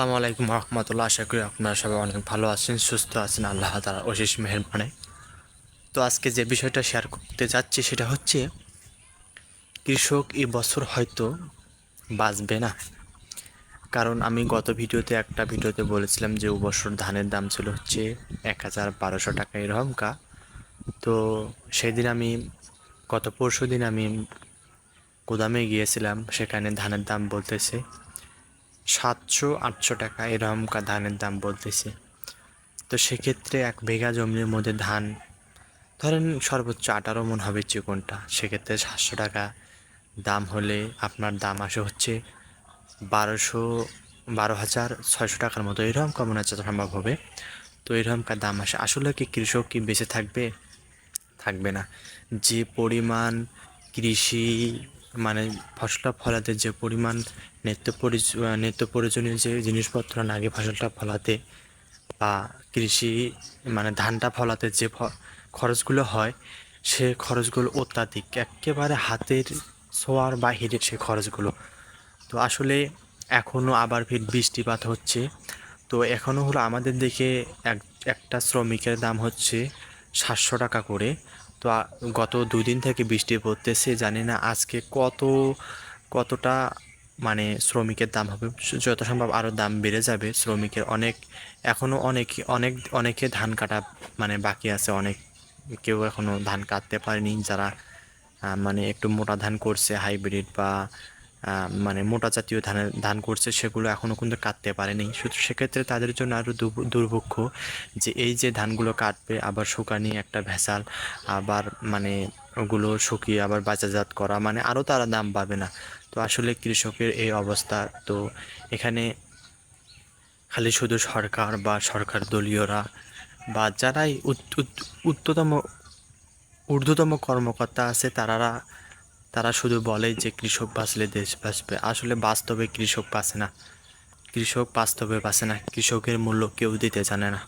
আসসালামু আলাইকুম রহমতুল্লাহ। আশা করি আপনারা সবাই অনেক ভালো আছেন, সুস্থ আছেন, আল্লাহ তাআলার অশেষ মেহেরবানি। তো আজকে যে বিষয়টা শেয়ার করতে যাচ্ছি সেটা হচ্ছে কৃষক এই বছর হয়তো বাঁচবে না। কারণ আমি গত একটা ভিডিওতে বলেছিলাম যে বছর ধানের দাম ছিল হচ্ছে 1,1200 টাকা এরকমকা। তো সেদিন আমি গত পরশু দিন আমি গুদামে গিয়েছিলাম, সেখানে ধানের দাম বলতেছে 700-800 টাকা এরকমকা ধানের দাম বলতেছে। তো সেক্ষেত্রে 1 বিঘা জমির মধ্যে ধান ধরেন সর্বোচ্চ 18 মণ হবে চিকনটা, সেক্ষেত্রে 700 টাকা দাম হলে আপনার দাম আসে হচ্ছে 12,600 টাকার মতো, এরকম মনে হচ্ছে সম্ভব হবে। তো এরকমকার দাম আসে। আসলে কি কৃষক কি বেঁচে থাকবে? থাকবে না। যে পরিমাণ কৃষি মানে ফসলটা ফলাতে যে পরিমাণ নিত্য প্রয়োজনীয় যে জিনিসপত্র লাগে ফসলটা ফলাতে বা কৃষি মানে ধানটা ফলাতে যে খরচগুলো হয়, সে খরচগুলো অত্যাধিক, একেবারে হাতের ছোঁয়ার বাহিরে সে খরচগুলো। তো আসলে এখনও আবার ফির বৃষ্টিপাত হচ্ছে। তো এখনও হলো আমাদের দিকে একটা শ্রমিকের দাম হচ্ছে 700 টাকা করে। তো গত 2 দিন থেকে বৃষ্টি পড়তেছে, জানি না আজকে কতটা মানে শ্রমিকের দাম হবে। যত সম্ভব আরও দাম বেড়ে যাবে শ্রমিকের। এখনও অনেকে ধান কাটা মানে বাকি আছে, কেউ এখনও ধান কাটতে পারেনি। যারা মানে একটু মোটা ধান করছে, হাইব্রিড বা মানে মোটা জাতীয় ধান করছে, সেগুলো এখনও কিন্তু কাটতে পারেনি। শুধু সেক্ষেত্রে তাদের জন্য আরও দুর্ভোগ যে এই যে ধানগুলো কাটবে আবার শুকানি একটা ভেজাল, আবার মানে ওগুলো শুকিয়ে আবার বাজারজাত করা, মানে আরও তারা দাম পাবে না। তো আসলে কৃষকের এই অবস্থা। তো এখানে খালি শুধু সরকার বা সরকার দলীয়রা বা যারাই ঊর্ধ্বতম কর্মকর্তা আছে তারা শুধু বলে যে কৃষক বাঁচলে দেশ বাঁচবে। আসলে বাস্তবে কৃষক বাঁচে না, কৃষকের মূল্য কেউ দিতে জানে না।